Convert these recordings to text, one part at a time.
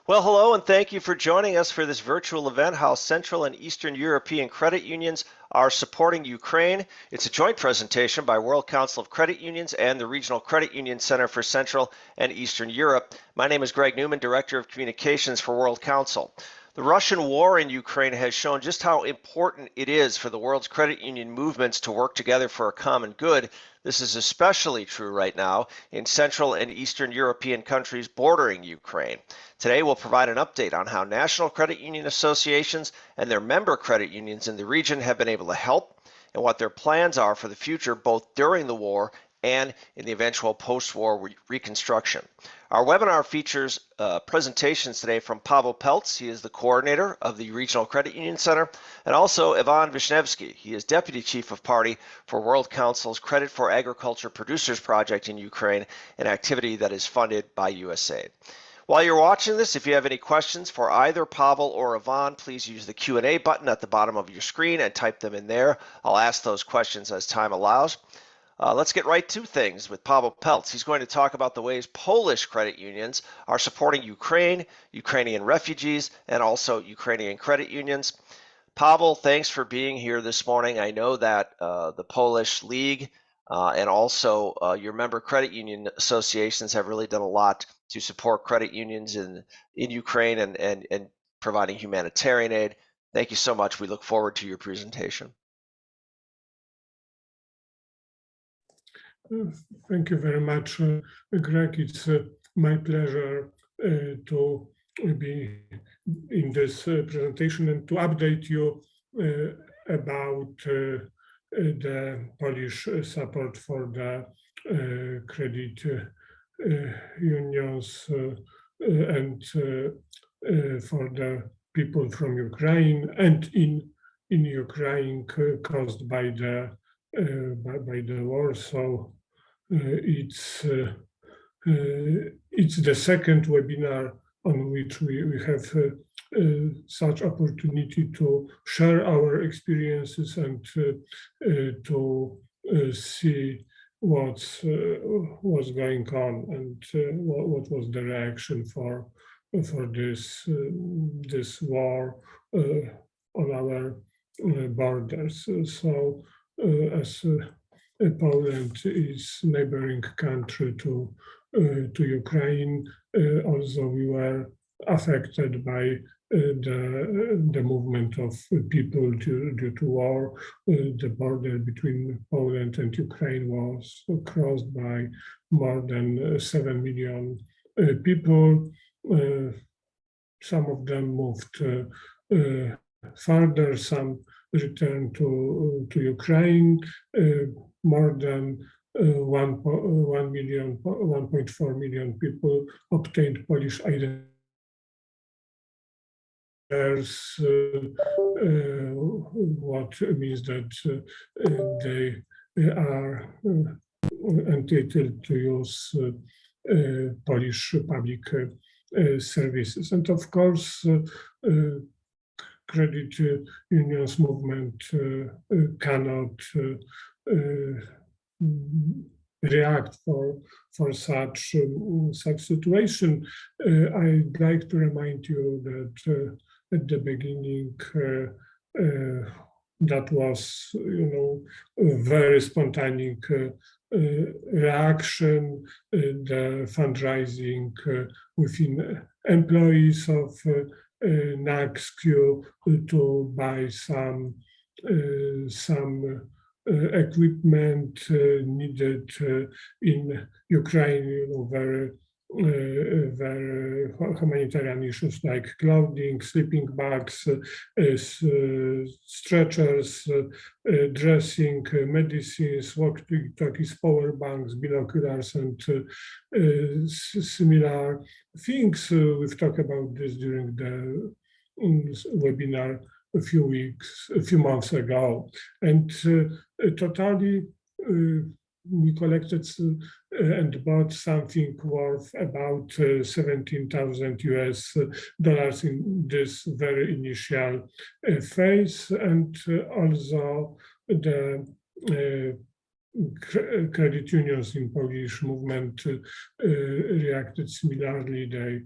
Well, hello, and thank you for joining us for this virtual event, How Central and Eastern European Credit Unions are Supporting Ukraine. It's a joint presentation by World Council of Credit Unions and the Regional Credit Union Center for Central and Eastern Europe. My name is Greg Newman, Director of Communications for World Council. The Russian war in Ukraine has shown just how important it is for the world's credit union movements to work together for a common good. This is especially true right now in Central and Eastern European countries bordering Ukraine. Today, we'll provide an update on how national credit union associations and their member credit unions in the region have been able to help and what their plans are for the future, both during the war and in the eventual post-war reconstruction. Our webinar features presentations today from Pawel Pelc. He is the coordinator of the Regional Credit Union Center, and also Ivan Vyshnevskiy. He is Deputy Chief of Party for World Council's Credit for Agriculture Producers Project in Ukraine, an activity that is funded by USAID. While you're watching this, if you have any questions for either Pawel or Ivan, please use the Q&A button at the bottom of your screen and type them in there. I'll ask those questions as time allows. Let's get right to things with Pawel Pelc. He's going to talk about the ways Polish credit unions are supporting Ukraine, Ukrainian refugees, and also Ukrainian credit unions. Pawel, thanks for being here this morning. I know that the Polish League and also your member credit union associations have really done a lot to support credit unions in Ukraine and providing humanitarian aid. Thank you so much. We look forward to your presentation. Thank you very much, Greg. It's my pleasure to be in this presentation and to update you about the Polish support for the credit unions and for the people from Ukraine and in Ukraine caused by the war. So it's the second webinar on which we have such opportunity to share our experiences and to see what's going on and what was the reaction for this war on our borders. So as Poland is neighboring country to Ukraine, also we were affected by the movement of people due to war. The border between Poland and Ukraine was crossed by more than 7 million people. Some of them moved further, some returned to Ukraine. More than 1.4 million people obtained Polish identity. What means that they are entitled to use Polish public services. And of course, credit unions movement cannot react for such situation. I'd like to remind you that at the beginning that was, a very spontaneous reaction, the fundraising within employees of WOCCU to buy some equipment needed in Ukraine, very humanitarian issues like clothing, sleeping bags, stretchers, dressing, medicines, walkie-talkies, power banks, binoculars, and similar things. We've talked about this during the webinar a few months ago, and totally we collected and bought something worth about $17,000 in this very initial phase, and also the credit unions in Polish movement reacted similarly. They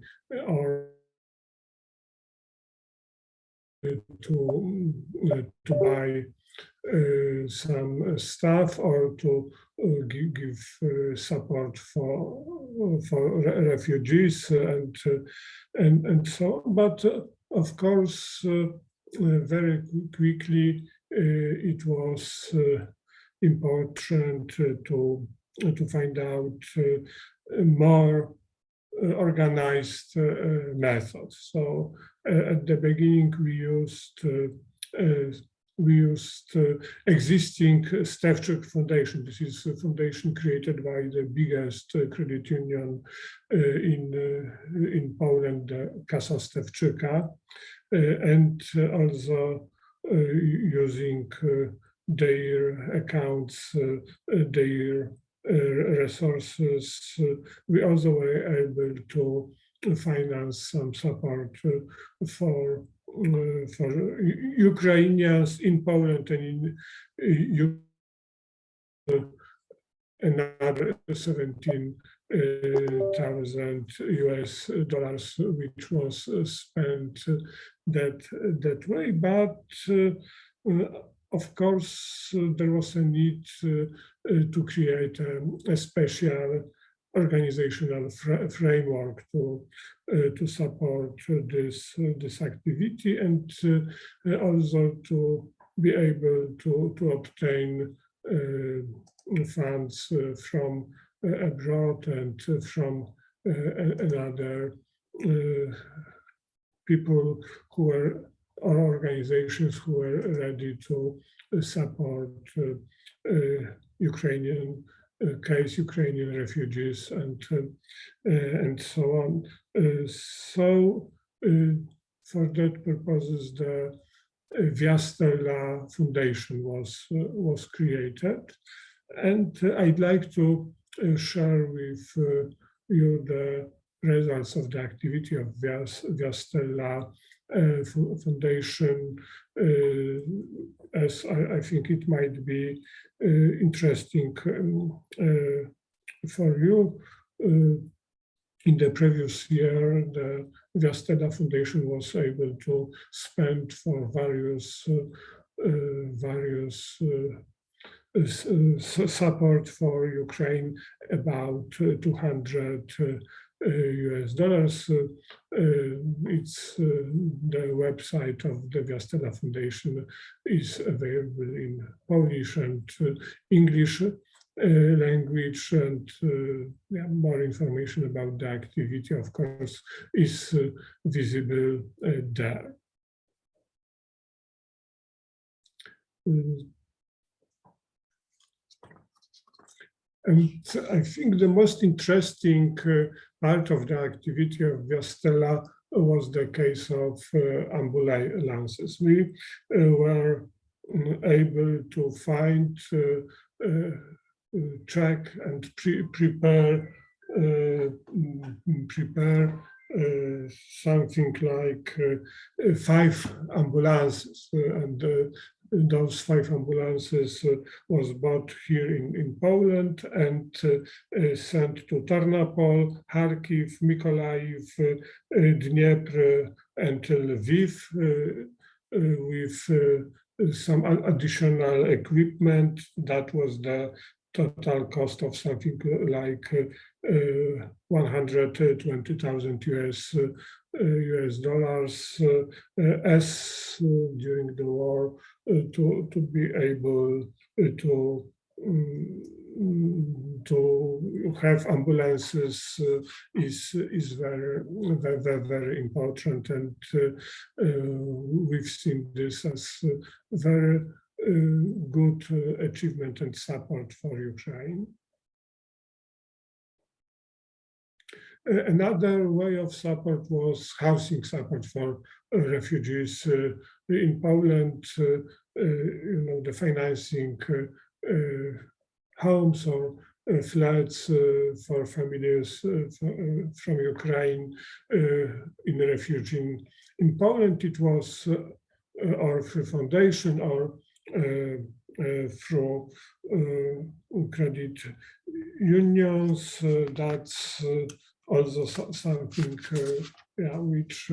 to buy some stuff or to give support for refugees and so on. But of course, very quickly it was important to find out more organized methods. So at the beginning, we used existing Stevchuk Foundation. This is a foundation created by the biggest credit union in Poland, the Kasa Stevchuka, and also using their accounts, their resources. We also were able to finance some support for Ukrainians in Poland and in another 17,000 US dollars, which was spent that way. But of course, there was a need to create a special organizational framework to support this activity, and also to be able to obtain funds from abroad and from another people who were, or organizations who were ready to support Ukrainian Ukrainian refugees and so on. So for that purposes, the Vyshnevskiy Foundation was created, and I'd like to share with you the results of the activity of Vyshnevskiy Foundation, as I think it might be interesting for you. In the previous year, the Vyshnevskiy Foundation was able to spend for various support for Ukraine about 200 US dollars. It's the website of the Vyshnevskiy Foundation is available in Polish and English language, and more information about the activity, of course, is visible there. And I think the most interesting part of the activity of Vyshnevskiy was the case of ambulances. We were able to find, check and prepare something like 5 ambulances, and those 5 ambulances was bought here in Poland and sent to Tarnopol, Kharkiv, Mykolaiv, Dnieper, and Lviv with some additional equipment. That was the total cost of something like 120,000 US dollars, as during the war, to be able to have ambulances is very important, and we've seen this as very good achievement and support for Ukraine. Another way of support was housing support for refugees in Poland. The financing homes or flats for families from Ukraine in refugee in Poland. It was or through foundation or through credit unions. That's also something which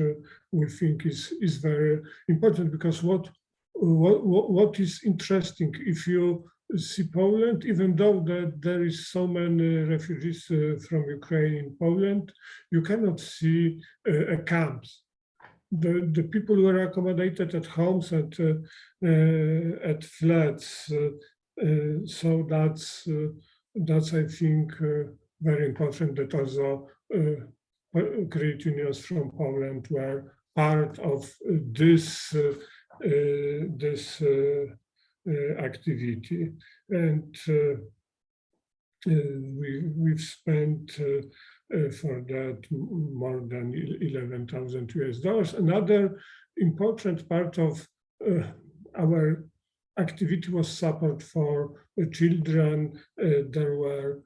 we think is very important, because what is interesting, if you see Poland, even though there is so many refugees from Ukraine in Poland, you cannot see camps. The people were accommodated at homes and at flats. So that's I think very important, that also credit unions from Poland were part of this activity, and we've spent for that more than $11,000. Another important part of our activity was support for children. There were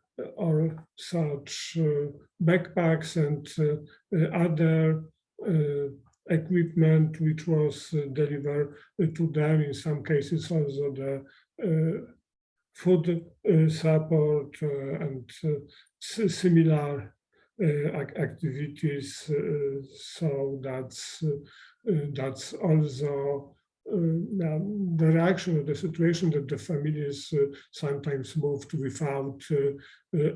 such backpacks and other equipment which was delivered to them. In some cases also the food support and similar activities. So that's also the reaction of the situation, that the families sometimes moved without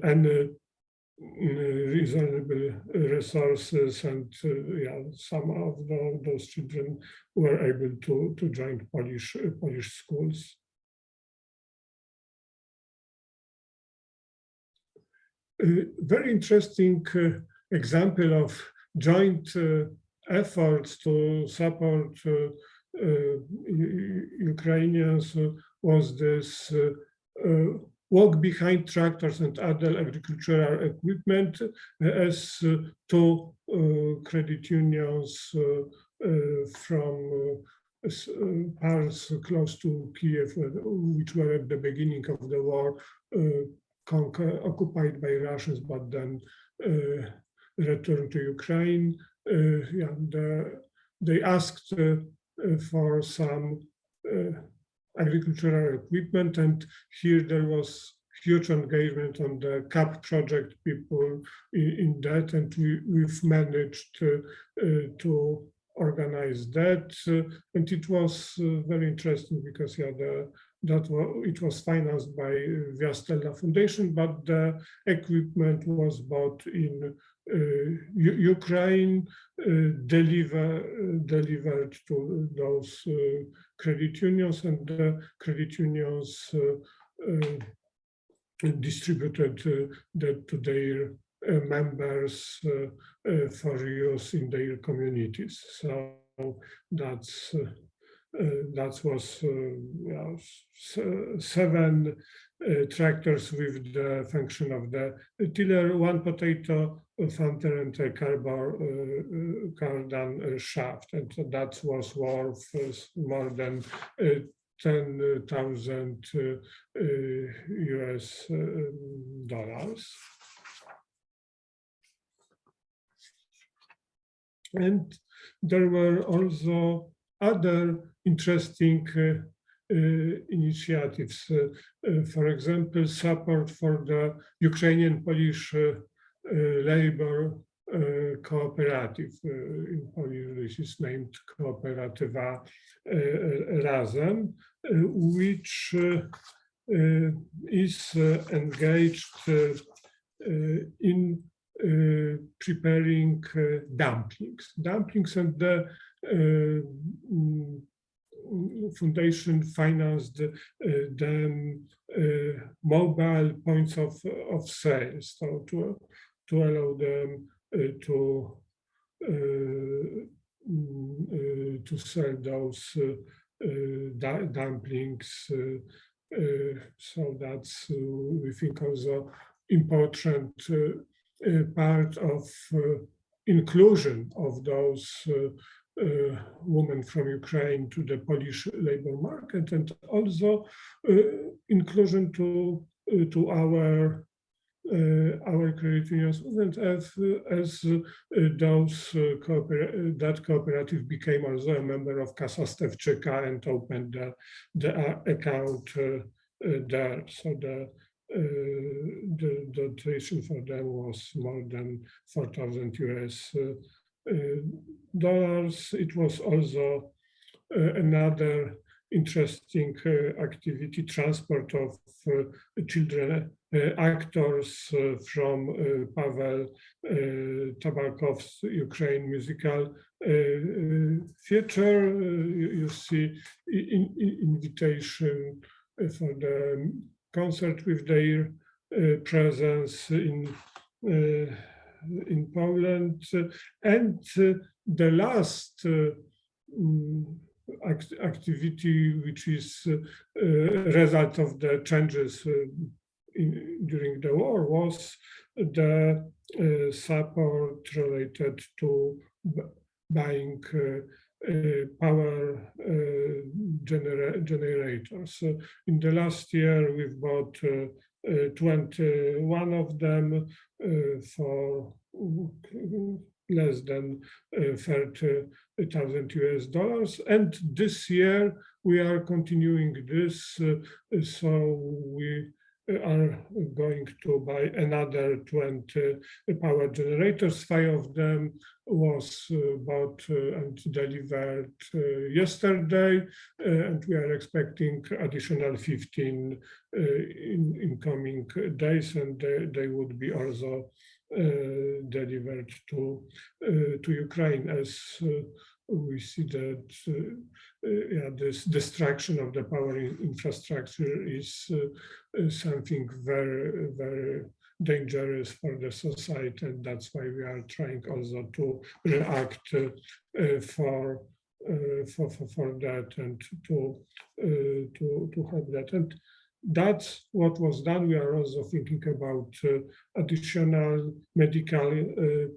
any reasonable resources, and some of those children were able to join Polish schools. A very interesting example of joint efforts to support Ukrainians was this walk behind tractors and other agricultural equipment, as two credit unions from parts close to Kiev, which were at the beginning of the war occupied by Russians, but then returned to Ukraine. They asked for some agricultural equipment, and here there was huge engagement on the CAP project people in that, and we've managed to organize that, and it was very interesting because it was financed by Vyshnevskiy Foundation, but the equipment was bought in Ukraine, delivered to those credit unions, and the credit unions distributed that to their members for use in their communities. So that was 7 tractors with the function of the tiller, 1 potato planter, and a cardan shaft, and that was worth more than 10,000 US dollars. And there were also other interesting initiatives. For example, support for the Ukrainian-Polish labor cooperative. In Polish, this is named Kooperatywa Razem, which is engaged in preparing dumplings, and the foundation financed them mobile points of sales, so to allow them to sell those dumplings. So that's we think also important part of inclusion of those women from Ukraine to the Polish labor market, and also inclusion to our credit unions movement, as that cooperative became also a member of Kasa Stewczyka and opened the account there. So the tuition for them was more than 4,000 US dollars. It was also another interesting activity, transport of children actors from Pawel Tabakov's Ukraine musical theater. You see invitation for the concert with their presence in Poland, and the last activity, which is a result of the changes during the war, was the support related to buying power generators. In the last year, we've bought 21 of them for less than $30,000 US. And this year we are continuing this, so we are going to buy another 20 power generators. 5 of them was bought and delivered yesterday, and we are expecting additional 15 in coming days, and they would be also delivered to Ukraine, as we see that this destruction of the power infrastructure is something very, very dangerous for the society, and that's why we are trying also to react for that and to have that. And that's what was done. We are also thinking about additional medical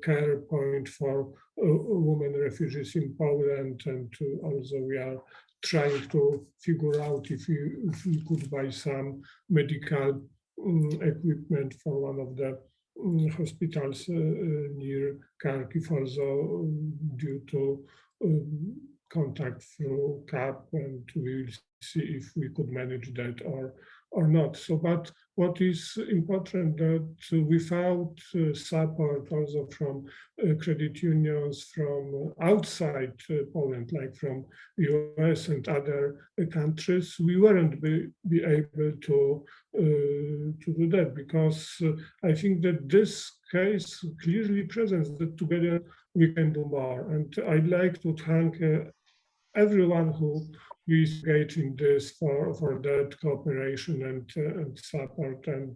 care point for women refugees in Poland, and also we are trying to figure out if we could buy some medical equipment for one of the hospitals near Kharkiv, also due to contact through CAP, and we will see if we could manage that or not. So, but what is important that without support also from credit unions from outside Poland, like from US and other countries, we weren't be able to do that, because I think that this case clearly presents that together we can do more. And I'd like to thank everyone who is engaged in this for that cooperation and support, and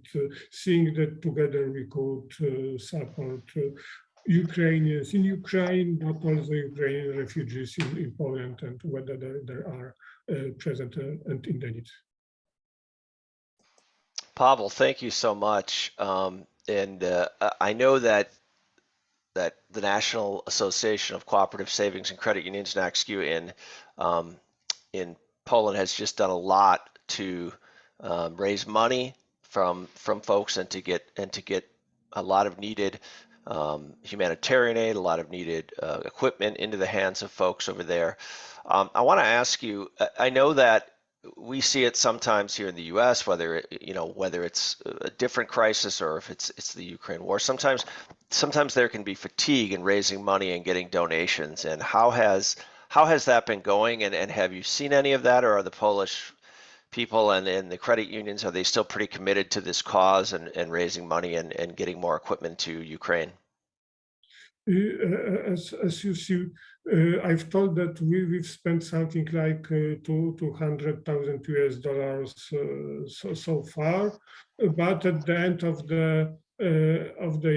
seeing that together we could support Ukrainians in Ukraine, but also Ukrainian refugees in Poland, and whether there are present and in the need. Pawel, thank you so much. I know that the National Association of Cooperative Savings and Credit Unions, WOCCU, in Poland has just done a lot to raise money from folks and to get a lot of needed humanitarian aid, a lot of needed equipment into the hands of folks over there. I want to ask you, I know that we see it sometimes here in the U.S., whether it's a different crisis or if it's the Ukraine war. Sometimes there can be fatigue in raising money and getting donations. And how has that been going? And have you seen any of that, or are the Polish people and the credit unions, are they still pretty committed to this cause and raising money and getting more equipment to Ukraine? As you see, I've told that we've spent something like $200,000 US so far, but at the end of the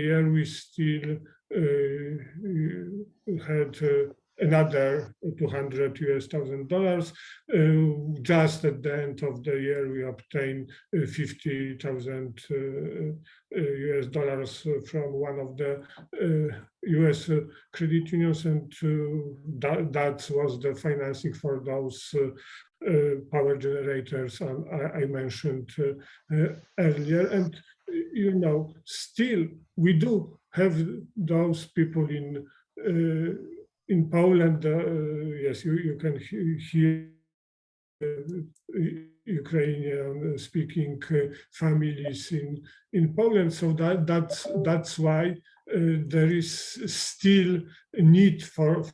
year we still had another $200,000 US. Just at the end of the year, we obtained $50,000 US from one of the US credit unions, and that was the financing for those power generators I mentioned earlier. And still we do have those people in Poland. Yes, you can hear Ukrainian-speaking families in Poland. So that's why there is still a need for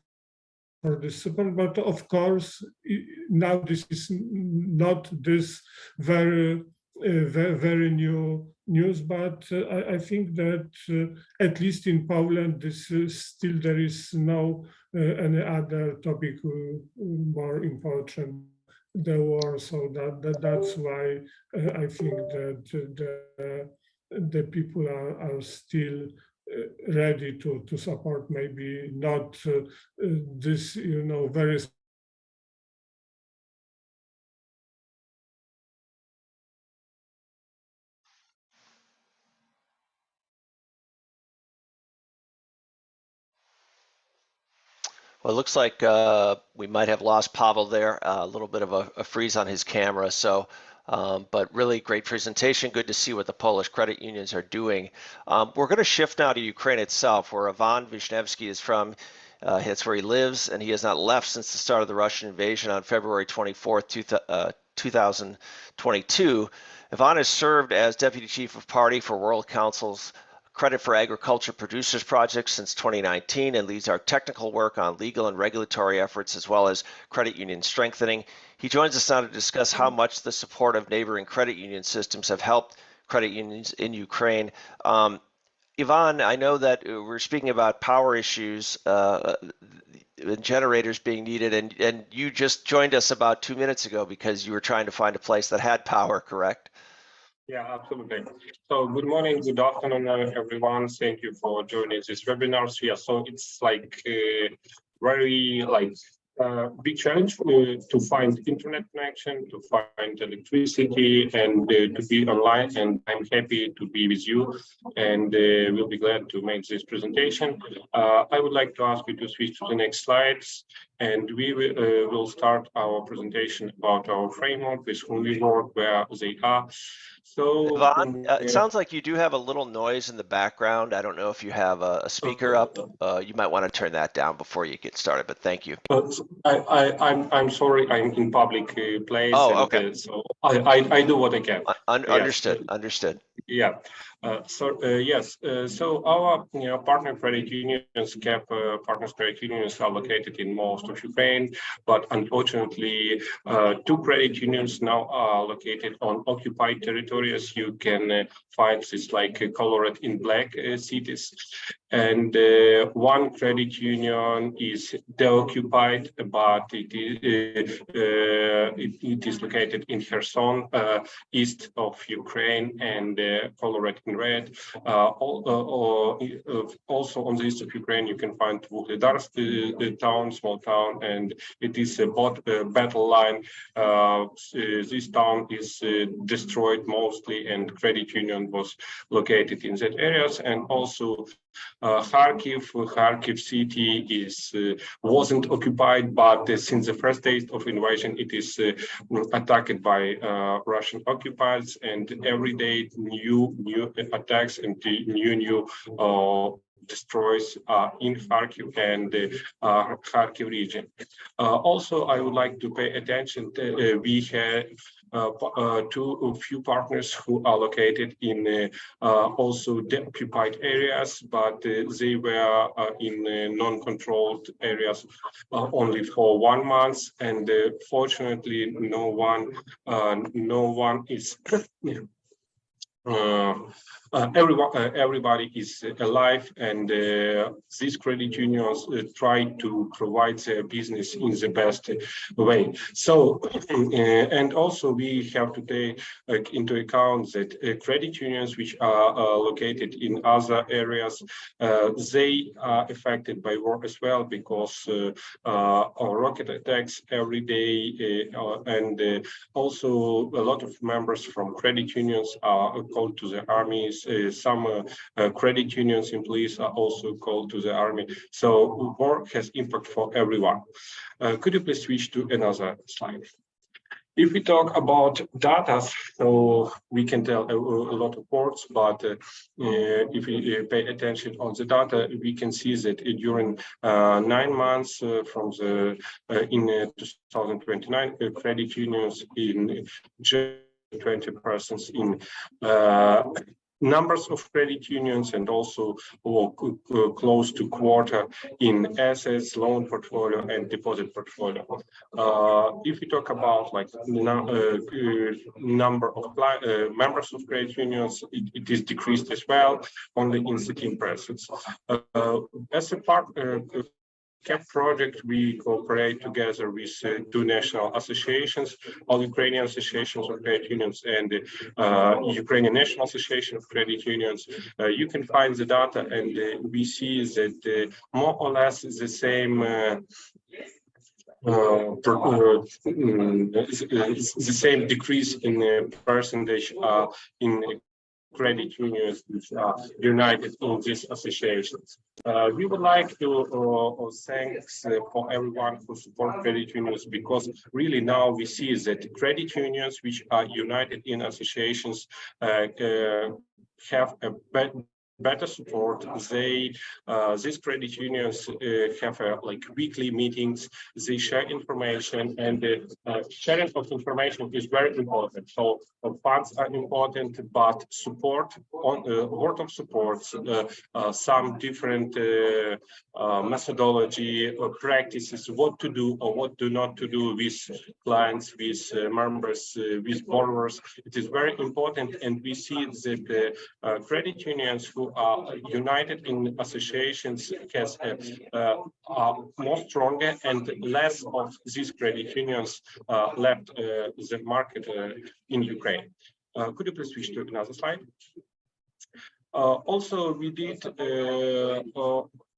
this support, but of course now this is not this very very new news, but I think that at least in Poland, this still there is no any other topic more important the war. So that's why I think that the people are still ready to support, maybe not this, very Well, it looks like we might have lost Pawel there, a little bit of a freeze on his camera. So, but really great presentation. Good to see what the Polish credit unions are doing. We're going to shift now to Ukraine itself, where Ivan Vyshnevskiy is from. That's where he lives, and he has not left since the start of the Russian invasion on February 24th, 2022. Ivan has served as Deputy Chief of Party for World Council's Credit for Agriculture Producers Project since 2019 and leads our technical work on legal and regulatory efforts as well as credit union strengthening. He joins us now to discuss how much the support of neighboring credit union systems have helped credit unions in Ukraine. Ivan, I know that we're speaking about power issues, generators being needed, and you just joined us about 2 minutes ago because you were trying to find a place that had power, correct? Yeah, absolutely. So good morning, good afternoon, everyone. Thank you for joining this webinar. So, yeah, so it's like very big challenge to find internet connection, to find electricity, and to be online. And I'm happy to be with you, and we'll be glad to make this presentation. I would like to ask you to switch to the next slides, and we will start our presentation about our framework, with whom we work, where they are. So, Ivan, it sounds like you do have a little noise in the background. I don't know if you have a speaker up. You might want to turn that down before you get started, but thank you. I'm sorry, I'm in public place. Oh, okay. So I do what I can. Understood. Understood. Yeah. Yes. So our partner credit unions, CAP partners credit unions, are located in most of Ukraine, but unfortunately, two credit unions now are located on occupied territories. You can find this colored in black cities, and one credit union is deoccupied, but it is located in Kherson, east of Ukraine, and colored in red. Also on the east of Ukraine, you can find Vuhledarsk town, small town, and it is a battle line. This town is destroyed mostly, and credit union was located in that areas. And also Kharkiv city wasn't occupied, but since the first days of invasion, it is attacked by Russian occupiers, and every day new attacks and new destroys in Kharkiv and Kharkiv region. Also, I would like to pay attention to, we have a few partners who are located in also occupied areas, but they were in non-controlled areas only for 1 month, and fortunately no one is everybody is alive, and these credit unions try to provide their business in the best way. So, and also we have to take into account that credit unions which are located in other areas, they are affected by war as well, because rocket attacks every day, and also a lot of members from credit unions are called to the armies. Some credit unions employees are also called to the army. So war has impact for everyone. Could you please switch to another slide? If we talk about data, so we can tell a lot of words, but if we pay attention on the data, we can see that during 9 months from the in 2029, credit unions in 20 persons in numbers of credit unions and also close to quarter in assets, loan portfolio, and deposit portfolio. If we talk about like number of members of credit unions, it is decreased as well, only in 13%. As a part CAP project, we cooperate together with two national associations, all Ukrainian associations of credit unions and the Ukrainian National Association of Credit Unions. You can find the data, and we see that more or less the same the same decrease in percentage in credit unions which are united in these associations. We would like to thank for everyone who support credit unions, because really now we see that credit unions which are united in associations have a better support. These credit unions have like weekly meetings. They share information, and sharing of information is very important. So funds are important, but support on word of support, some different methodology or practices, what to do or what to not to do with clients, with members, with borrowers. It is very important, and we see that credit unions who are united in associations are more stronger, and less of these credit unions left the market in Ukraine. Could you please switch to another slide? Also, we did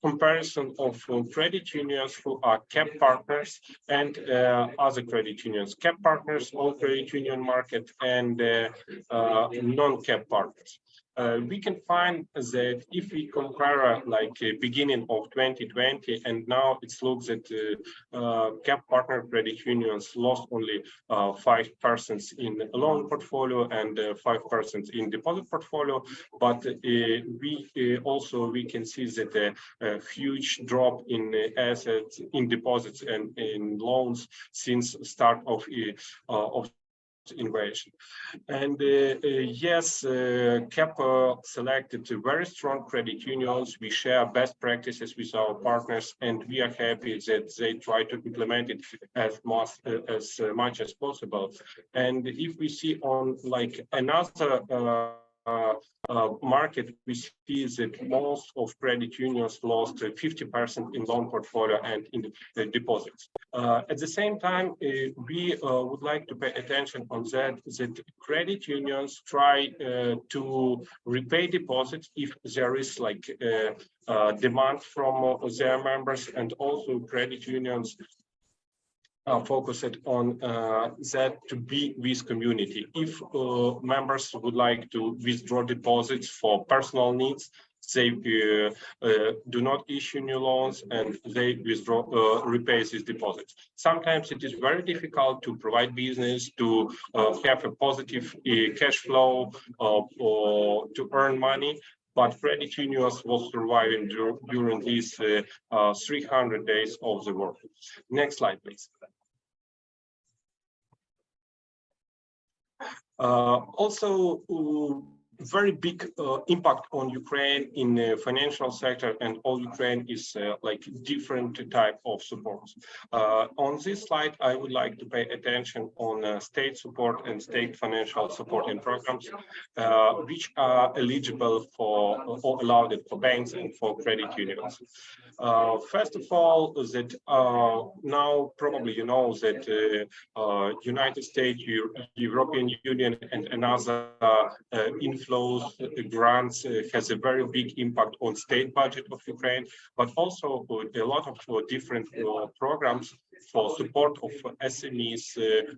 comparison of credit unions who are CAP partners and other credit unions. CAP partners, all credit union market, and non-CAP partners. We can find that if we compare like beginning of 2020 and now, it looks that CAP partner credit unions lost only 5% in loan portfolio and 5% in deposit portfolio. But we can see that a huge drop in assets, in deposits, and in loans since start of invasion. And yes, CAP selected very strong credit unions. We share best practices with our partners, and we are happy that they try to implement it as much as possible. And if we see on like another market, we see that most of credit unions lost 50% in loan portfolio and in the deposits. At the same time, we would like to pay attention on that credit unions try to repay deposits if there is like demand from their members, and also credit unions focused on that to be with community. If members would like to withdraw deposits for personal needs, they do not issue new loans, and they repay these deposits. Sometimes it is very difficult to provide business, to have a positive cash flow, or to earn money. But credit unions was surviving during these 300 days of the war. Next slide, please. Also, very big impact on Ukraine in the financial sector, and all Ukraine is like different type of support. On this slide, I would like to pay attention on state support and state financial support and programs, which are eligible for or allowed for banks and for credit unions. First of all, that now probably you know that United States, European Union, and another inflows, grants has a very big impact on state budget of Ukraine, but also a lot of different programs for support of SMEs,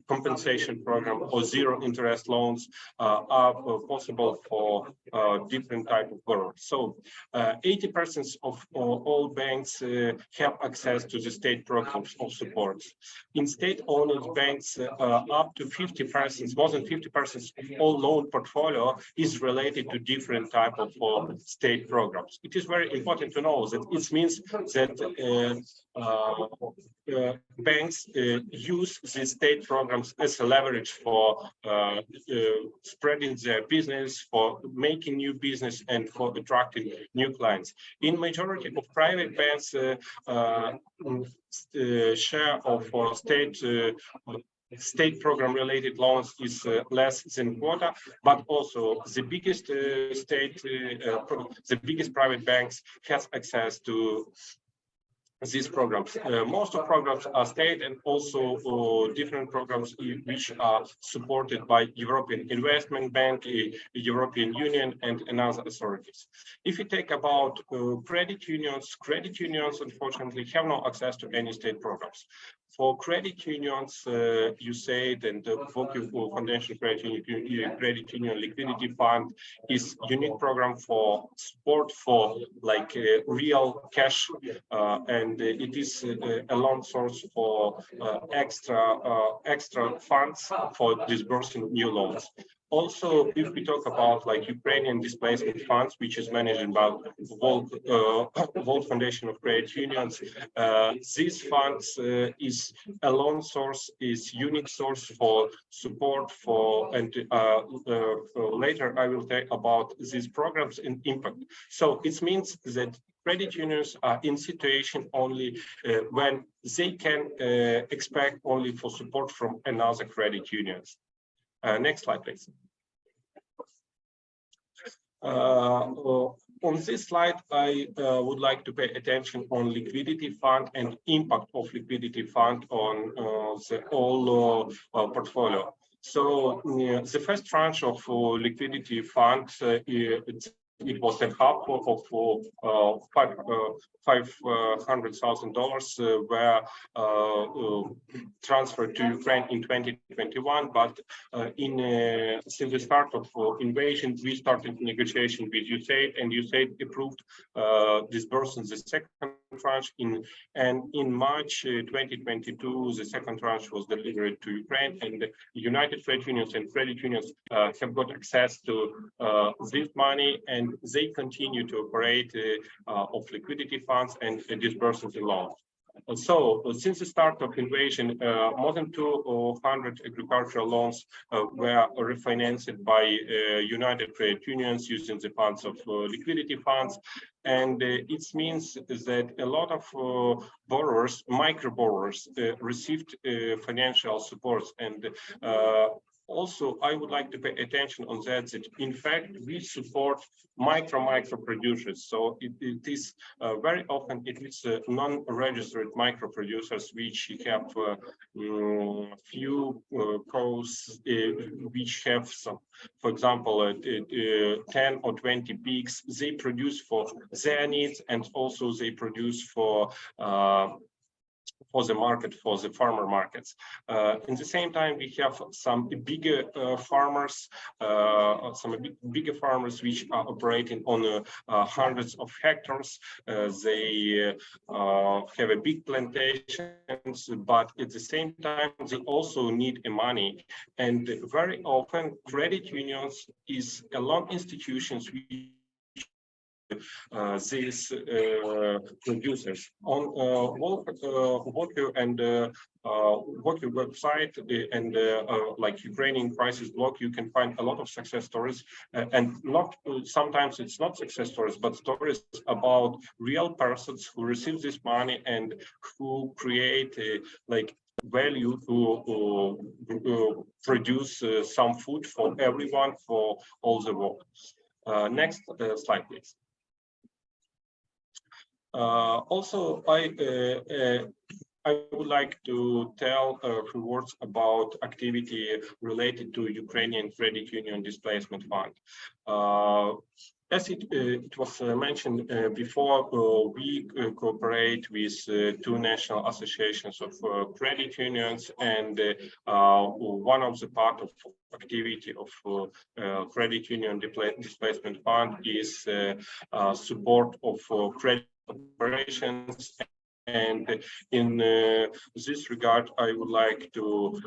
compensation program, or zero interest loans are possible for different type of borrowers. So 80% of all banks have access to the state programs of support. In state-owned banks, up to 50%, more than 50% of all loan portfolio is related to different type of state programs. It is very important to know that it means that banks use these state programs as a leverage for spreading their business, for making new business, and for attracting new clients. In majority of private banks, share of state program related loans is less than quota, but also the biggest the biggest private banks has access to these programs. Most of programs are state and also different programs which are supported by European Investment Bank, European Union, and other authorities. If you take about credit unions unfortunately have no access to any state programs. For credit unions, USAID and the WOCCU Foundation Credit Union Liquidity Fund is unique program for support for like real cash, and it is a loan source for extra funds for disbursing new loans. Also, if we talk about like Ukrainian displacement funds, which is managed by World Foundation of Credit Unions, these funds is a loan source, is unique source for support for, and later I will talk about these programs and impact. So it means that credit unions are in situation only when they can expect only for support from another credit unions. Next slide, please. On this slide, I would like to pay attention on liquidity fund and impact of liquidity fund on the whole portfolio. So the first tranche of liquidity fund, it was a half of $500,000 were transferred to Ukraine in 2021. But since the start of invasion, we started negotiation with USAID, and USAID approved disbursing the second tranche and in March 2022, the second tranche was delivered to Ukraine, and the United Trade Unions and credit unions have got access to this money, and they continue to operate of liquidity funds and disbursing the loans. So, since the start of invasion, more than 200 agricultural loans were refinanced by United Trade Unions using the funds of liquidity funds. And it means that a lot of borrowers, micro borrowers, received financial support. And also, I would like to pay attention on that in fact, we support micro producers. So it is very often it is non-registered micro producers which have few cows which have some, for example, 10 or 20 pigs. They produce for their needs, and also they produce for the market, for the farmer markets. In the same time, we have some bigger farmers, which are operating on hundreds of hectares. They have a big plantations, but at the same time, they also need money. And very often, credit unions is a loan institutions which these producers on WOCCU and WOCCU website and like Ukrainian crisis blog, you can find a lot of success stories, and not sometimes it's not success stories, but stories about real persons who receive this money and who create like value to produce some food for everyone, for all the world. Next slide, please. Also, I would like to tell a few words about activity related to Ukrainian Credit Union Displacement Fund. As it was mentioned before, we cooperate with two national associations of credit unions, and one of the part of activity of Credit Union Displacement Fund is support of credit operations. And in this regard, I would like to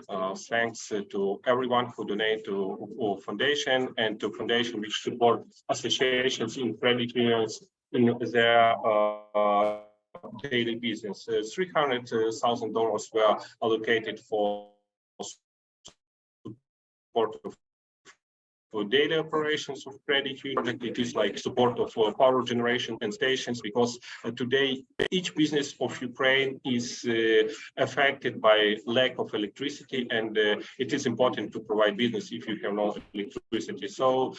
thanks to everyone who donate to foundation and to foundation which support associations in credit unions in their daily business. $300,000 were allocated for support of for daily operations of credit union. It is like support of power generation and stations, because today each business of Ukraine is affected by lack of electricity, and it is important to provide business if you have no electricity. So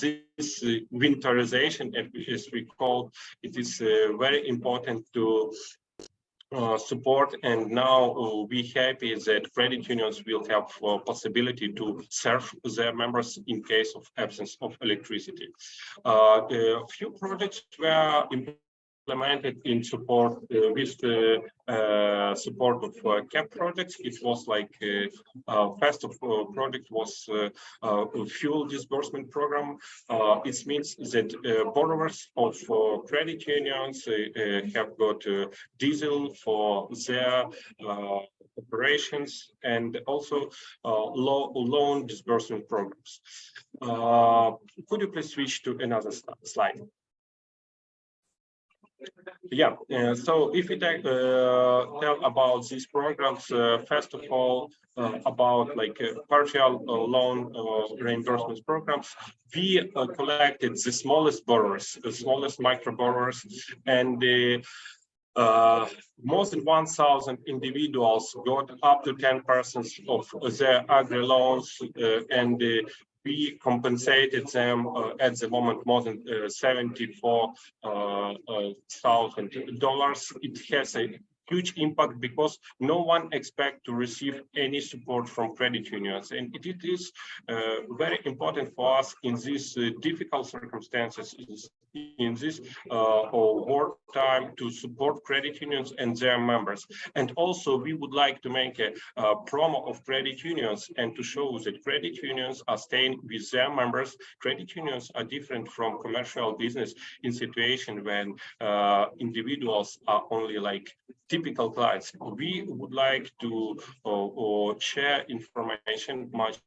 this winterization, as we call it, is very important to support, and now we happy that credit unions will have possibility to serve their members in case of absence of electricity. A few projects were implemented in support with the support of CAP projects. It was like first of project was a fuel disbursement program. It means that borrowers of credit unions have got diesel for their operations, and also loan disbursement programs. Could you please switch to another slide? Yeah, so if we tell about these programs, first of all, about like partial loan reimbursement programs, we collected the smallest borrowers, the smallest micro borrowers, and more than 1,000 individuals got up to 10% of their agri loans, and we compensated them at the moment more than $74,000. It has a huge impact because no one expects to receive any support from credit unions, and it is very important for us in these difficult circumstances, in this war time, to support credit unions and their members. And also we would like to make a promo of credit unions and to show that credit unions are staying with their members. Credit unions are different from commercial business in situation when individuals are only like typical clients. We would like to share information much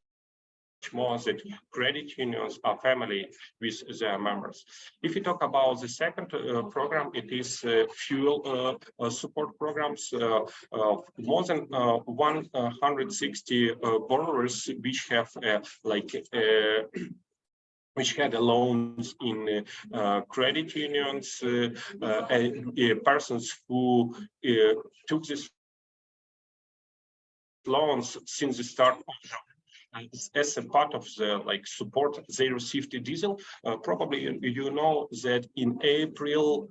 more that credit unions are family with their members. If we talk about the second program, it is fuel support programs. More than 160 borrowers which have which had loans in credit unions, persons who took these loans since the start of as a part of the support, they received a diesel. Probably you know that in April,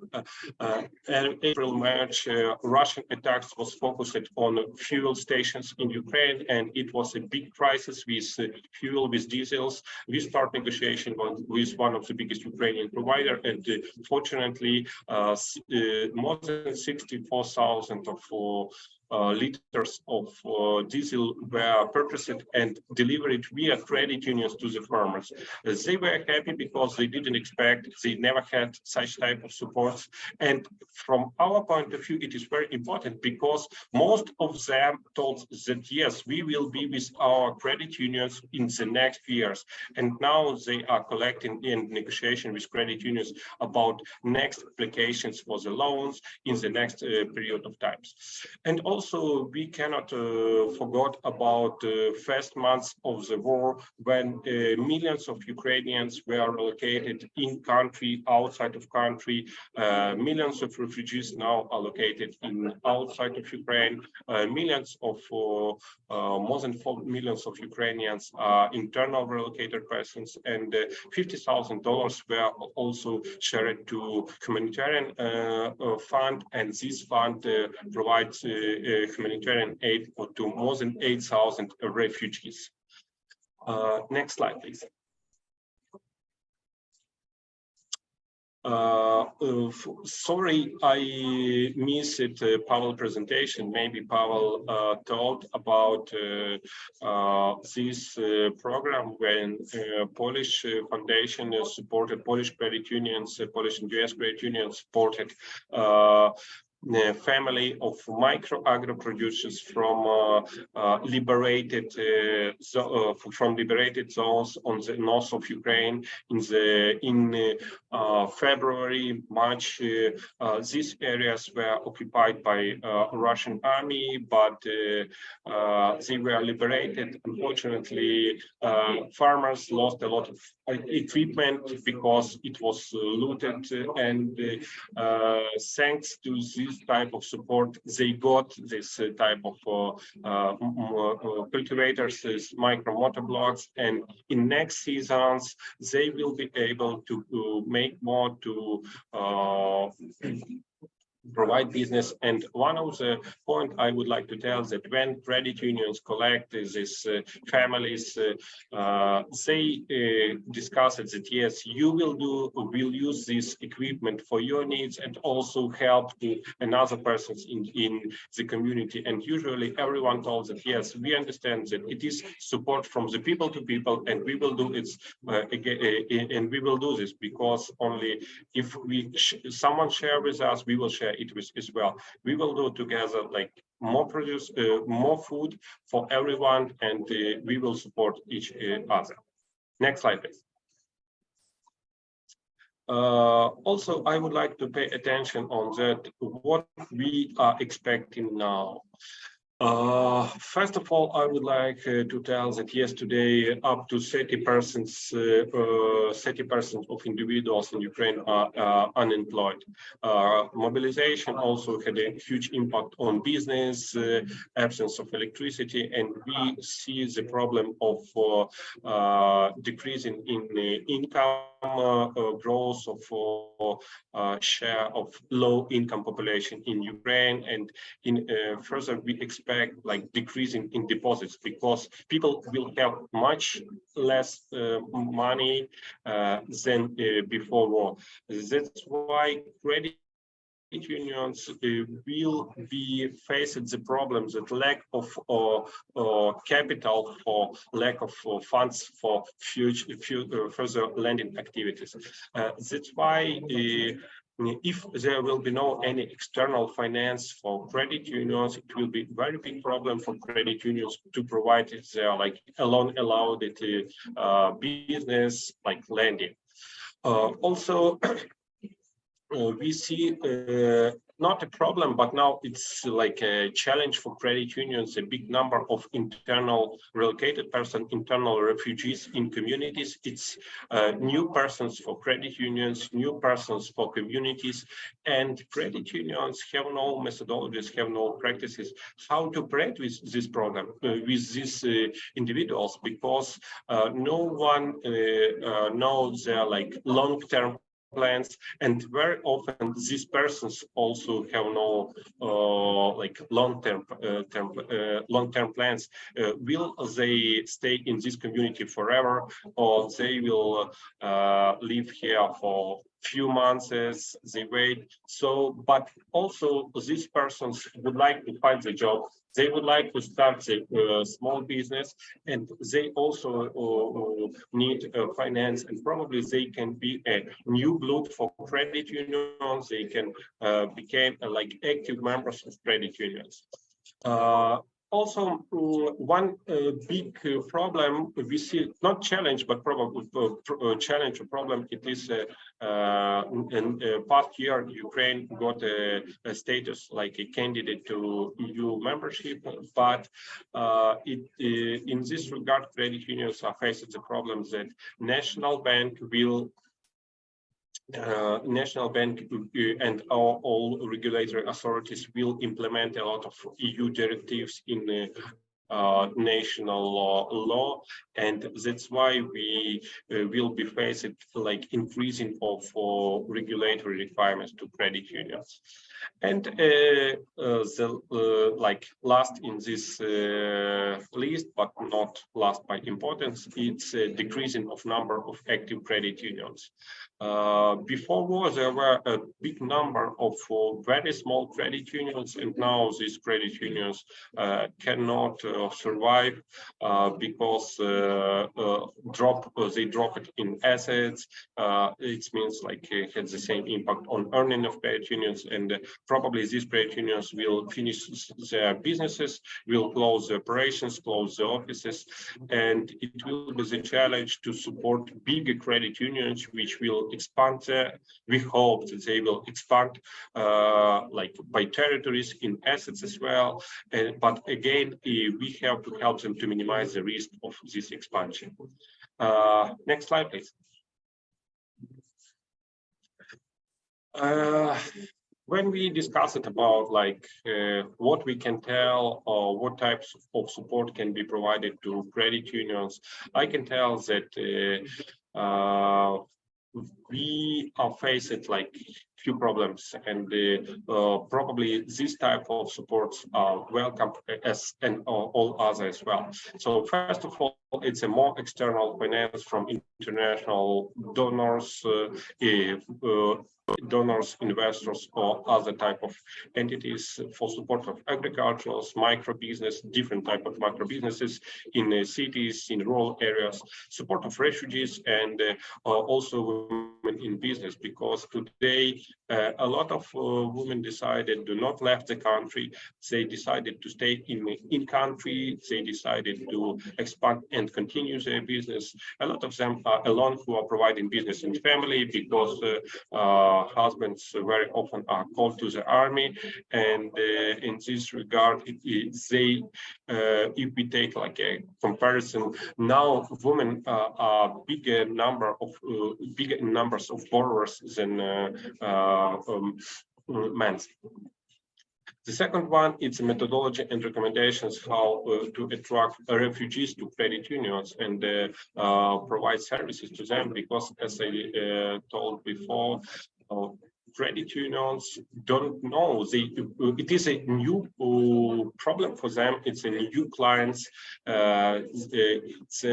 March, Russian attacks was focused on fuel stations in Ukraine, and it was a big crisis with fuel, with diesels. We start negotiation with one of the biggest Ukrainian provider, and fortunately, more than 64,000 of liters of diesel were purchased and delivered via credit unions to the farmers. They were happy because they didn't expect, they never had such type of support. And from our point of view, it is very important because most of them told that yes, we will be with our credit unions in the next years. And now they are collecting in negotiation with credit unions about next applications for the loans in the next period of times. And also, we cannot forget about the first months of the war when millions of Ukrainians were relocated in country, outside of country. Millions of refugees now are located in outside of Ukraine. Millions of more than 4 million of Ukrainians are internal relocated persons, and $50,000 were also shared to humanitarian fund, and this fund provides humanitarian aid to more than 8,000 refugees. Next slide, please. Sorry, I missed Pawel presentation. Maybe Pawel talked about this program when Polish foundation supported Polish credit unions, Polish and US credit unions supported family of micro agro producers from liberated zones on the north of Ukraine. In February, March, these areas were occupied by Russian army, but they were liberated. Unfortunately, farmers lost a lot of equipment because it was looted, and thanks to this type of support, they got this type of cultivators, these micro motor blocks, and in next seasons they will be able to make more to provide business. And one of the point I would like to tell that when credit unions collect these families, they discuss it that yes, you will use this equipment for your needs and also help to another persons in the community. And usually everyone tells that yes, we understand that it is support from the people to people, and we will do it and we will do this because only if someone share with us, we will share it with as well. We will do together like more food for everyone, and we will support each other. Next slide, please. Also, I would like to pay attention on that, what we are expecting now. First of all, I would like to tell that yesterday up to 30% of individuals in Ukraine are unemployed. Mobilization also had a huge impact on business, absence of electricity, and we see the problem of decreasing in income, growth of share of low-income population in Ukraine, and in further we expect like decreasing in deposits because people will have much less money than before war. That's why credit unions will be facing the problems that lack of capital, for lack of funds for further lending activities. That's why if there will be no any external finance for credit unions, it will be a very big problem for credit unions to provide their like loan allowed business like lending. Also, we see not a problem, but now it's like a challenge for credit unions, a big number of internal relocated persons, internal refugees in communities. It's new persons for credit unions, new persons for communities, and credit unions have no methodologies, have no practices how to operate with this program, with these individuals, because no one knows their like long-term plans, and very often these persons also have no like long-term plans. Will they stay in this community forever, or they will live here for few months as they wait? So, but also these persons would like to find the job. They would like to start a small business, and they also need finance, and probably they can be a new blood for credit unions. They can become like active members of credit unions. Also, one big problem we see, not challenge, but probably challenge or problem, it is in past year, Ukraine got a status like a candidate to EU membership, but in this regard, credit unions are facing the problem that National Bank and all regulatory authorities will implement a lot of EU directives in national law, and that's why we will be facing like increasing of regulatory requirements to credit unions. And like last in this list, but not last by importance, it's a decreasing of number of active credit unions. Before war, there were a big number of very small credit unions, and now these credit unions cannot survive because they drop it in assets. It means like it has the same impact on earning of credit unions, and probably these credit unions will finish their businesses, will close the operations, close the offices, and it will be the challenge to support bigger credit unions, which will expand. We hope that they will expand like by territories in assets as well. But again, we have to help them to minimize the risk of this expansion. Next slide, please. When we discuss it about like what we can tell or what types of support can be provided to credit unions, I can tell that we are facing like few problems, and probably this type of supports are welcome as and all other as well. So first of all, it's a more external finance from international donors, investors, or other type of entities for support of agricultures, micro business, different type of micro businesses in cities, in rural areas, support of refugees, and also women in business, because today a lot of women decided to not left the country. They decided to stay in country. They decided to expand and continue their business. A lot of them are alone who are providing business and family, because husbands very often are called to the army. And in this regard, if we take like a comparison, now women are bigger numbers of borrowers than men. The second one, it's a methodology and recommendations how to attract refugees to credit unions and provide services to them, because as I told before, credit unions don't know. It is a new problem for them. It's a new clients. It's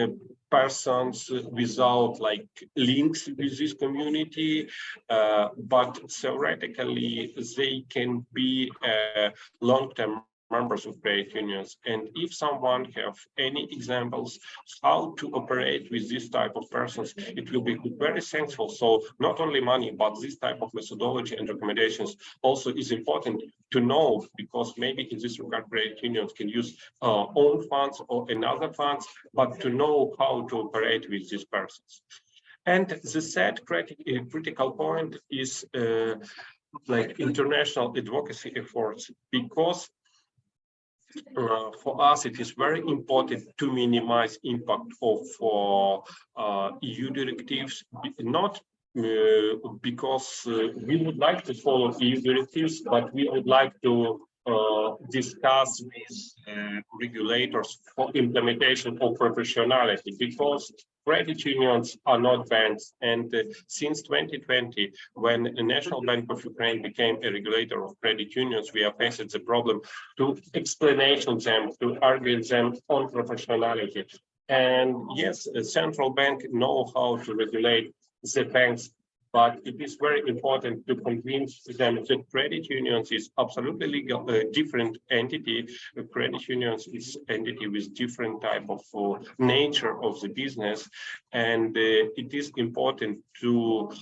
persons without like links with this community, but theoretically they can be long-term members of credit unions. And if someone have any examples how to operate with this type of persons, it will be very thankful. So not only money, but this type of methodology and recommendations also is important to know, because maybe in this regard credit unions can use own funds or another funds, but to know how to operate with these persons. And the third critical point is like international advocacy efforts, because for us, it is very important to minimize impact of EU directives, not because we would like to follow EU directives, but we would like to discuss with regulators for implementation of proportionality, because credit unions are not banks. And since 2020, when the National Bank of Ukraine became a regulator of credit unions, we are facing the problem to explanation them, to argue them on proportionality. And yes, the central bank know how to regulate the banks, but it is very important to convince them that credit unions is absolutely legal, a different entity. Credit unions is entity with different type of nature of the business, and it is important to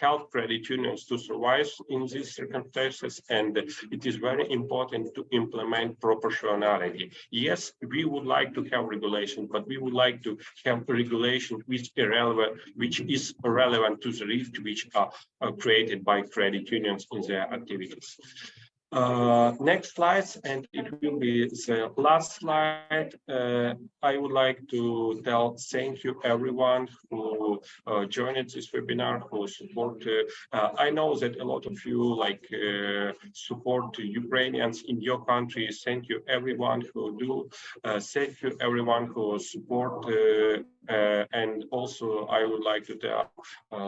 help credit unions to survive in these circumstances, and it is very important to implement proportionality. Yes, we would like to have regulation, but we would like to have regulation which is relevant to the risk which are created by credit unions in their activities. Next slides, and it will be the last slide. I would like to tell thank you everyone who joined this webinar, who support. I know that a lot of you like support Ukrainians in your country. Thank you everyone who do. Thank you everyone who support. And also I would like to tell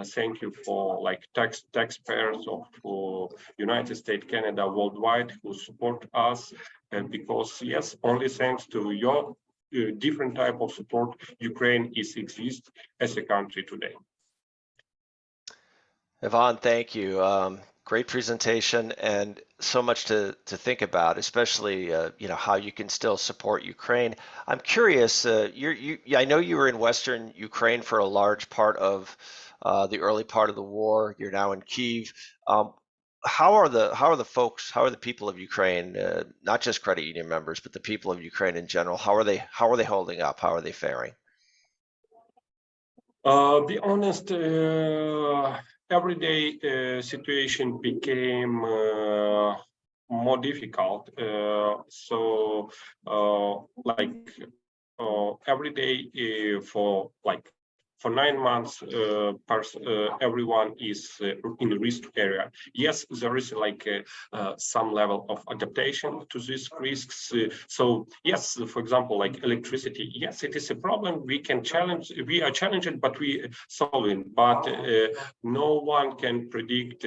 thank you for like taxpayers of United States, Canada, worldwide who support us, and because yes, only thanks to your different type of support, Ukraine exists as a country today. Ivan, thank you. Great presentation, and so much to think about, especially you know, how you can still support Ukraine. I'm curious. I know you were in Western Ukraine for a large part of the early part of the war. You're now in Kyiv. how are the folks, how are the people of Ukraine, not just credit union members, but the people of Ukraine in general? How are they holding up? How are they faring? Be honest, everyday situation became more difficult. Like every day for 9 months, everyone is in the risk area. Yes, there is some level of adaptation to these risks. So yes, for example, like electricity, yes, it is a problem. We are challenged, but we solving. But no one can predict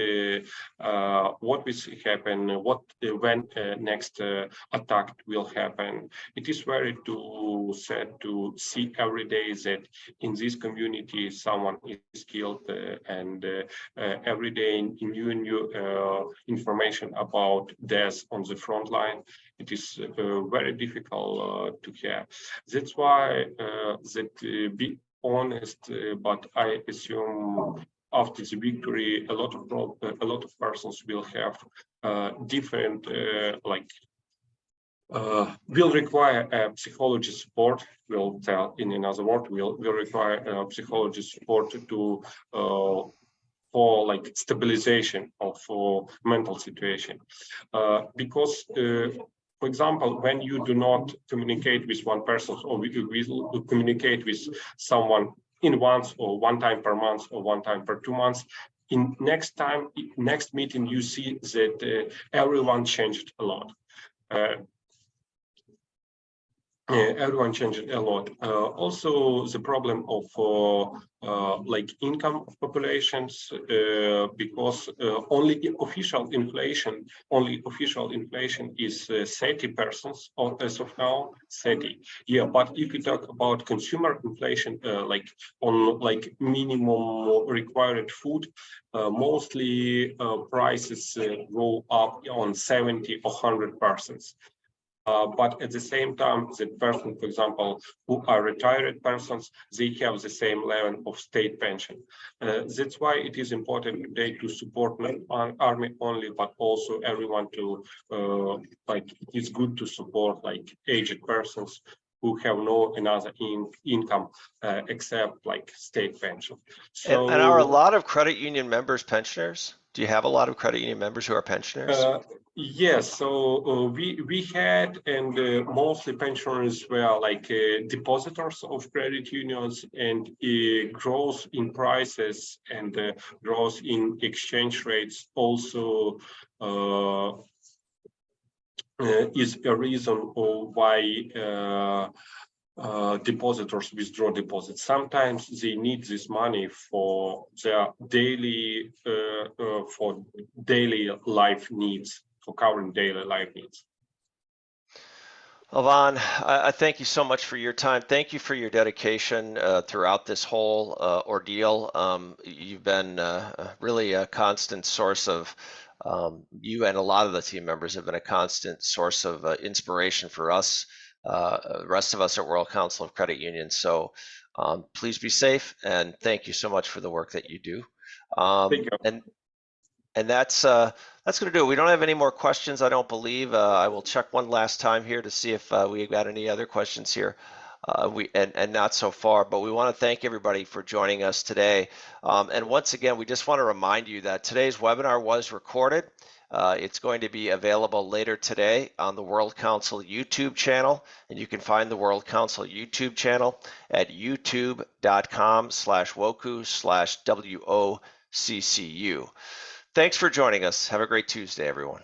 what will happen, when next attack will happen. It is very sad to see every day that in this community someone is killed, and every day new information about deaths on the front line. It is very difficult to hear. That's why be honest, but I assume after the victory, a lot of persons will have different will require psychology support. We'll tell in another word. Will require psychology support to for like stabilization of mental situation, because. For example, when you do not communicate with one person, or you communicate with someone in once or one time per month or one time per 2 months, in next meeting, you see that everyone changed a lot. Everyone changed a lot. Also, the problem of income of populations, because only official inflation is 30% as of now, 30. Yeah, but if you talk about consumer inflation, on minimum required food, mostly prices go up on 70 or 100%. But at the same time, the person, for example, who are retired persons, they have the same level of state pension. That's why it is important today to support not army only, but also everyone to it's good to support aged persons who have no another income except state pension. So, and are a lot of credit union members pensioners? Do you have a lot of credit union members who are pensioners? Yes, so we had, and mostly pensioners were depositors of credit unions, and growth in prices and growth in exchange rates also is a reason why depositors withdraw deposits. Sometimes they need this money for their daily life needs, for current daily life needs. Ivan, I thank you so much for your time. Thank you for your dedication throughout this whole ordeal. You've been really a constant source of, you and a lot of the team members have been a constant source of inspiration for us, the rest of us at World Council of Credit Unions. So please be safe, and thank you so much for the work that you do. Thank you. And that's going to do it. We don't have any more questions, I don't believe. I will check one last time here to see if we got any other questions here. And not so far, but we want to thank everybody for joining us today. And once again, we just want to remind you that today's webinar was recorded. It's going to be available later today on the World Council YouTube channel, and you can find the World Council YouTube channel at youtube.com/WOCCU/WOCCU. Thanks for joining us. Have a great Tuesday, everyone.